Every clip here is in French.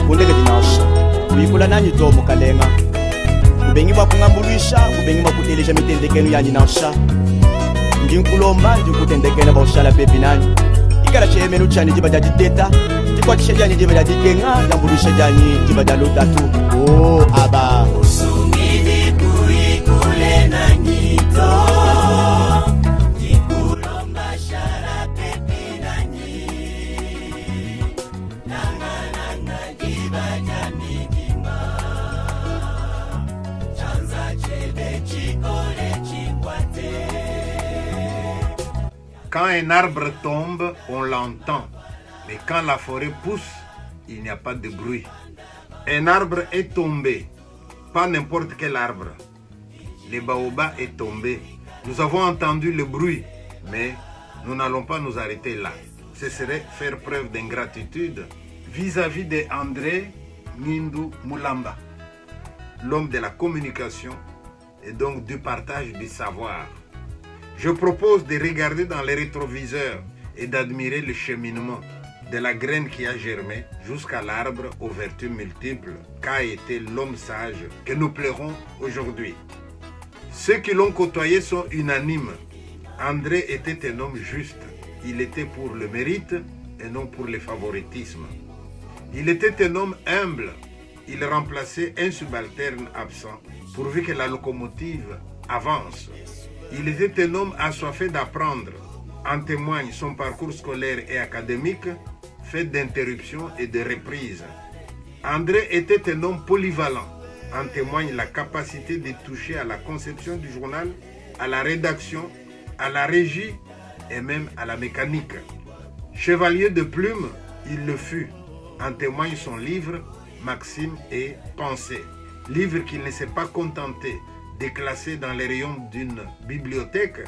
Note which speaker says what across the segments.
Speaker 1: kundeke dinasha uyikula nanyi tomo kalenga kubengi bakungambuluisha kubengi bakuteleja mitendekeno yanyi nasha ndinkulomba ndikutendekena baushala pepi nani ikala chemenu chani jibada diteta tikwatisha jani jibada dikenga ndambuluisha jani jibada lotatu oh aba
Speaker 2: usumini kuikule na nyito ndikulomba shara pepi nanyi nanga jibada midima chanza chebe chikole chikwate.
Speaker 3: Quand un arbre tombe, on l'entend. Mais quand la forêt pousse, il n'y a pas de bruit. Un arbre est tombé. Pas n'importe quel arbre. Le baobab est tombé. Nous avons entendu le bruit, mais nous n'allons pas nous arrêter là. Ce serait faire preuve d'ingratitude vis-à-vis d'André Ngindu Mulamba, l'homme de la communication et donc du partage du savoir. Je propose de regarder dans les rétroviseurs et d'admirer le cheminement de la graine qui a germé jusqu'à l'arbre aux vertus multiples qu'a été l'homme sage que nous pleurons aujourd'hui. Ceux qui l'ont côtoyé sont unanimes. André était un homme juste. Il était pour le mérite et non pour le favoritisme. Il était un homme humble. Il remplaçait un subalterne absent pourvu que la locomotive avance. Il était un homme assoiffé d'apprendre. En témoigne son parcours scolaire et académique, fait d'interruptions et de reprises. André était un homme polyvalent. En témoigne la capacité de toucher à la conception du journal, à la rédaction, à la régie et même à la mécanique. Chevalier de plume, il le fut. En témoigne son livre « Maximes et Pensées », livre qu'il ne s'est pas contenté de classer dans les rayons d'une bibliothèque,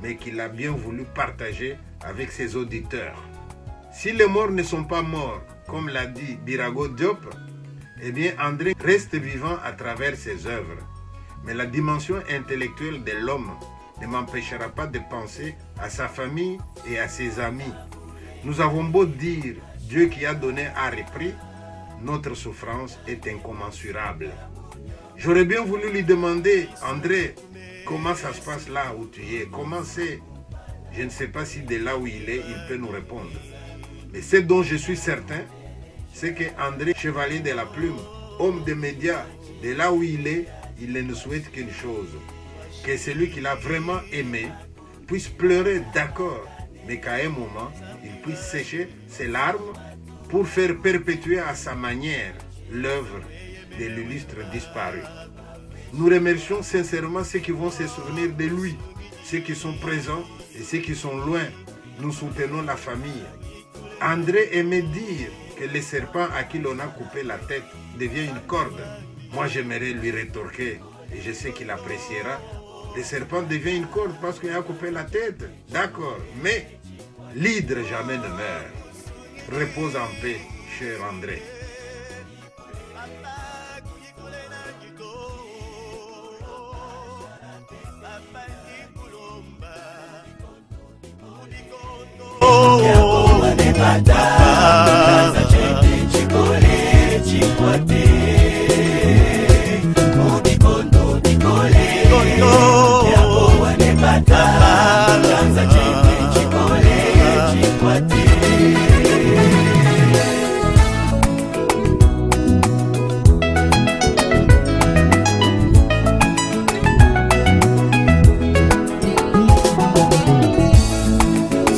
Speaker 3: mais qu'il a bien voulu partager avec ses auditeurs. Si les morts ne sont pas morts, comme l'a dit Birago Diop, eh bien André reste vivant à travers ses œuvres. Mais la dimension intellectuelle de l'homme ne m'empêchera pas de penser à sa famille et à ses amis. Nous avons beau dire Dieu qui a donné a repris, notre souffrance est incommensurable. J'aurais bien voulu lui demander, André, comment ça se passe là où tu es? Comment c'est? Je ne sais pas si de là où il est, il peut nous répondre. Mais ce dont je suis certain, c'est que André, chevalier de la plume, homme de médias, de là où il est, il ne nous souhaite qu'une chose. Que celui qu'il a vraiment aimé puisse pleurer, d'accord, mais qu'à un moment, il puisse sécher ses larmes pour faire perpétuer à sa manière l'œuvre de l'illustre disparu. Nous remercions sincèrement ceux qui vont se souvenir de lui, ceux qui sont présents et ceux qui sont loin. Nous soutenons la famille. André aimait dire que le serpent à qui l'on a coupé la tête devient une corde. Moi j'aimerais lui rétorquer, et je sais qu'il appréciera, le serpent devient une corde parce qu'il a coupé la tête. D'accord, mais l'hydre jamais ne meurt. Repose en paix, cher André.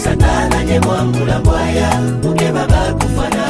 Speaker 2: Satana nye mwangula mbwaya, uke baba kufana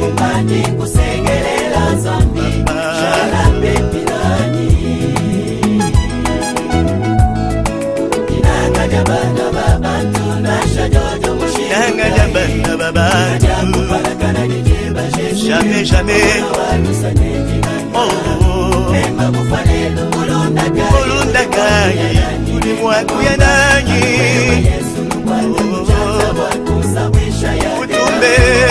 Speaker 2: Umani kusengelela zambi Shala pepi nani Inanga jabana babantu Nasha jojo mushiru
Speaker 1: Inanga jabana babantu
Speaker 2: Najabu parakana nijeba Jesu
Speaker 1: Jamais, jamais
Speaker 2: Mema kufanelo Ulunda gai
Speaker 1: Ulimwaku ya nanyi
Speaker 2: Yesu Nukwata kujaza Wakusawisha ya
Speaker 1: Utumbe